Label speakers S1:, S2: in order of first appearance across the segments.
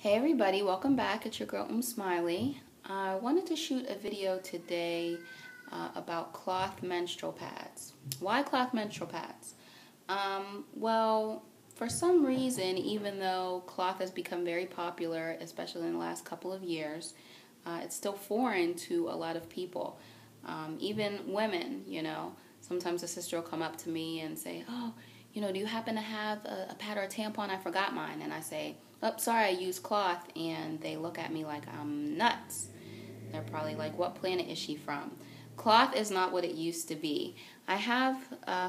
S1: Hey everybody, welcome back. It's your girl Smiley. I wanted to shoot a video today about cloth menstrual pads. Why cloth menstrual pads? Well, for some reason, even though cloth has become very popular, especially in the last couple of years, it's still foreign to a lot of people. Even women, sometimes a sister will come up to me and say, "Oh, do you happen to have a pad or a tampon? I forgot mine." And I say, "Oh, sorry, I use cloth." And they look at me like I'm nuts. They're probably like, "What planet is she from?" Cloth is not what it used to be. I have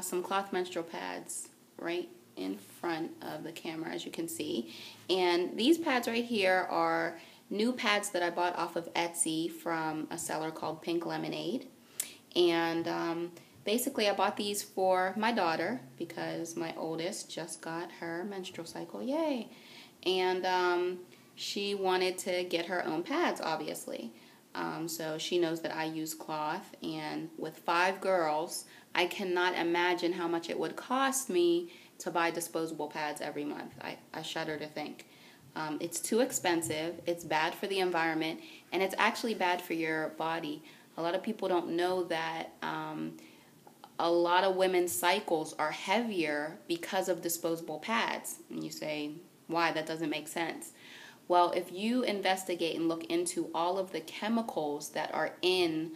S1: some cloth menstrual pads right in front of the camera, as you can see. And these pads right here are new pads that I bought off of Etsy from a seller called Pink Lemonade. And basically I bought these for my daughter because my oldest just got her menstrual cycle. Yay! And she wanted to get her own pads, obviously. So she knows that I use cloth, and with 5 girls, I cannot imagine how much it would cost me to buy disposable pads every month. I shudder to think. It's too expensive, it's bad for the environment, and it's actually bad for your body. A lot of people don't know that a lot of women's cycles are heavier because of disposable pads. And you say, why? That doesn't make sense. Well, if you investigate and look into all of the chemicals that are in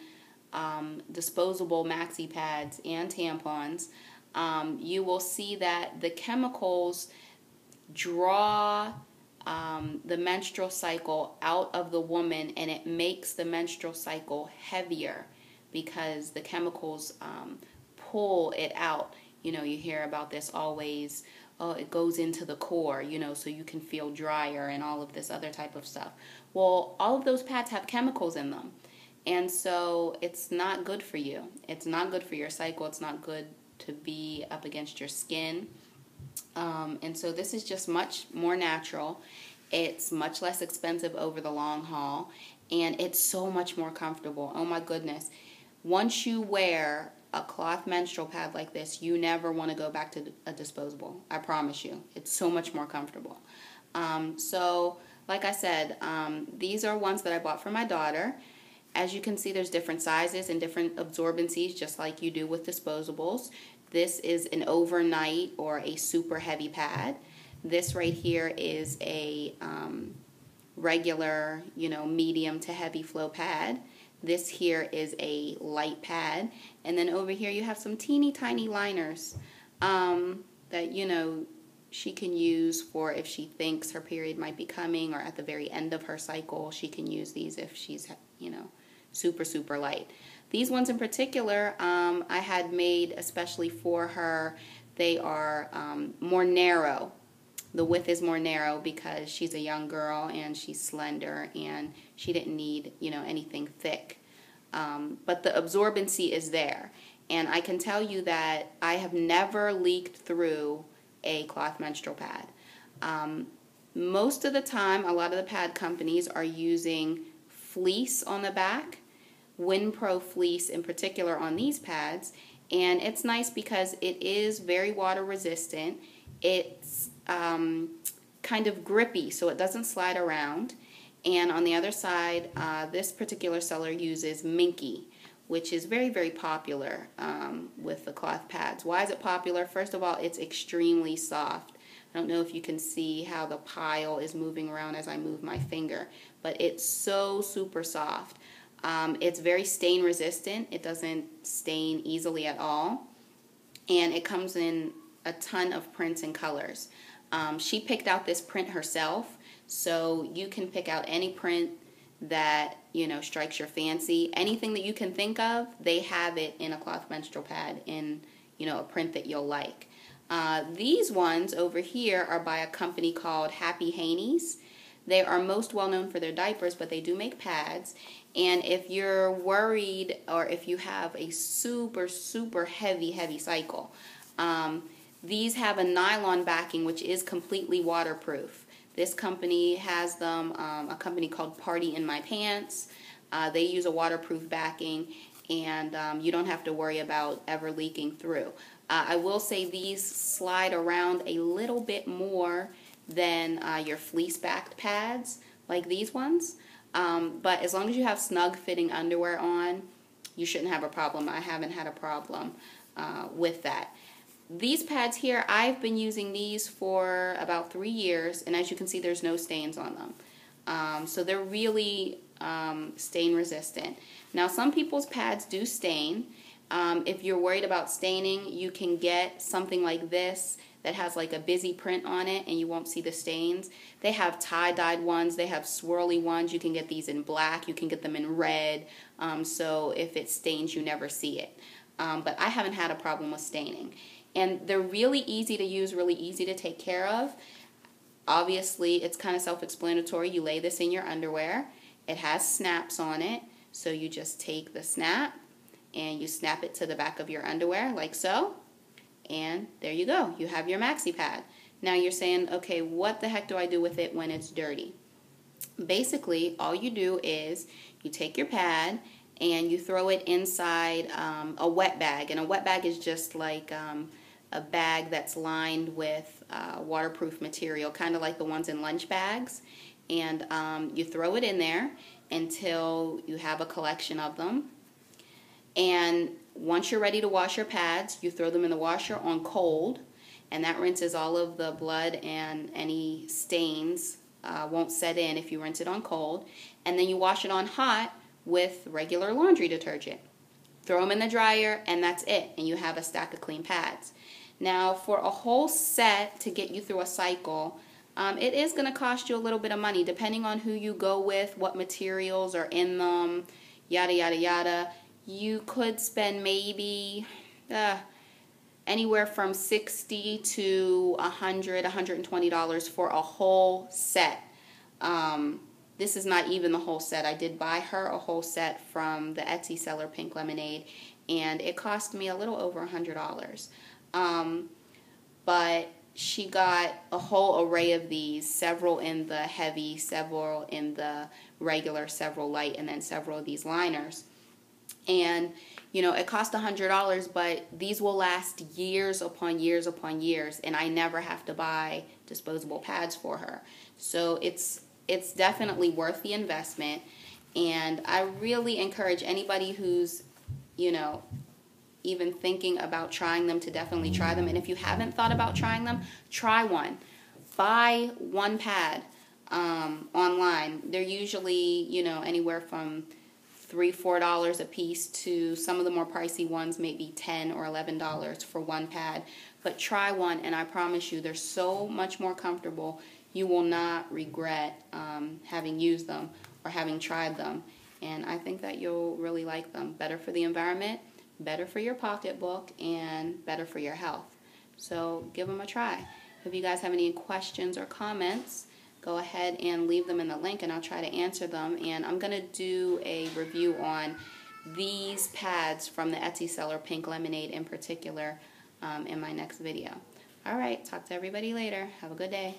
S1: disposable maxi pads and tampons, you will see that the chemicals draw the menstrual cycle out of the woman, and it makes the menstrual cycle heavier because the chemicals pull it out. You hear about this always. Oh, it goes into the core, so you can feel drier and all of this other type of stuff. Well, all of those pads have chemicals in them. And so it's not good for you. It's not good for your cycle. It's not good to be up against your skin. And so this is just much more natural. It's much less expensive over the long haul. And it's so much more comfortable. Oh my goodness. Once you wear a cloth menstrual pad like this, you never want to go back to a disposable. I promise you. It's so much more comfortable. So, like I said, these are ones that I bought for my daughter. As you can see, there's different sizes and different absorbencies, just like you do with disposables. This is an overnight or a super heavy pad. This right here is a regular, medium to heavy flow pad. This here is a light pad. And then over here you have some teeny tiny liners that, she can use for if she thinks her period might be coming, or at the very end of her cycle, she can use these if she's, super, super light. These ones in particular, I had made especially for her. They are more narrow. The width is more narrow because she's a young girl and she's slender and she didn't need, anything thick. But the absorbency is there. And I can tell you that I have never leaked through a cloth menstrual pad. Most of the time, a lot of the pad companies are using fleece on the back, WinPro fleece in particular on these pads. And it's nice because it is very water resistant. It's kind of grippy, so it doesn't slide around. And on the other side, this particular seller uses Minky, which is very, very popular with the cloth pads. Why is it popular? First of all, it's extremely soft. I don't know if you can see how the pile is moving around as I move my finger, but it's so super soft. It's very stain resistant. It doesn't stain easily at all. And it comes in a ton of prints and colors. She picked out this print herself, so you can pick out any print that, strikes your fancy. Anything that you can think of, they have it in a cloth menstrual pad in, a print that you'll like. These ones over here are by a company called Happy Haney's. They are most well known for their diapers, but they do make pads. And if you're worried, or if you have a super, super heavy cycle, these have a nylon backing, which is completely waterproof. This company has them, a company called Party in My Pants. They use a waterproof backing, and you don't have to worry about ever leaking through. I will say these slide around a little bit more than your fleece-backed pads like these ones. But as long as you have snug-fitting underwear on, you shouldn't have a problem. I haven't had a problem with that. These pads here, I've been using these for about 3 years, and as you can see, there's no stains on them. So they're really stain resistant. Now, some people's pads do stain. If you're worried about staining, you can get something like this that has like a busy print on it and you won't see the stains. They have tie-dyed ones, they have swirly ones. You can get these in black, you can get them in red, so if it stains, you never see it. But I haven't had a problem with staining. And they're really easy to use, really easy to take care of. Obviously, it's kind of self-explanatory. You lay this in your underwear. It has snaps on it, so you just take the snap and you snap it to the back of your underwear like so. And there you go. You have your maxi pad. Now you're saying, okay, what the heck do I do with it when it's dirty? Basically, all you do is you take your pad and you throw it inside a wet bag. And a wet bag is just like a bag that's lined with waterproof material, kind of like the ones in lunch bags. And you throw it in there until you have a collection of them. And once you're ready to wash your pads, you throw them in the washer on cold, and that rinses all of the blood and any stains won't set in if you rinse it on cold. And then you wash it on hot with regular laundry detergent. Throw them in the dryer, and that's it, and you have a stack of clean pads. Now, for a whole set to get you through a cycle, it is going to cost you a little bit of money, depending on who you go with, what materials are in them, yada, yada, yada. You could spend maybe anywhere from $60 to $100, $120 for a whole set. This is not even the whole set. I did buy her a whole set from the Etsy seller Pink Lemonade, and it cost me a little over $100. But she got a whole array of these, several in the heavy, several in the regular, several light, and then several of these liners. And, you know, it cost $100, but these will last years upon years upon years, and I never have to buy disposable pads for her. So it's definitely worth the investment, and I really encourage anybody who's, you know, even thinking about trying them to definitely try them. And if you haven't thought about trying them, try one. Buy one pad online. They're usually, you know, anywhere from $3, $4 a piece to some of the more pricey ones, maybe $10 or $11 for one pad. But try one, and I promise you, they're so much more comfortable. You will not regret having used them or having tried them. And I think that you'll really like them. Better for the environment, better for your pocketbook, and better for your health. So give them a try. If you guys have any questions or comments, go ahead and leave them in the link, and I'll try to answer them. And I'm going to do a review on these pads from the Etsy seller Pink Lemonade in particular in my next video. All right, talk to everybody later. Have a good day.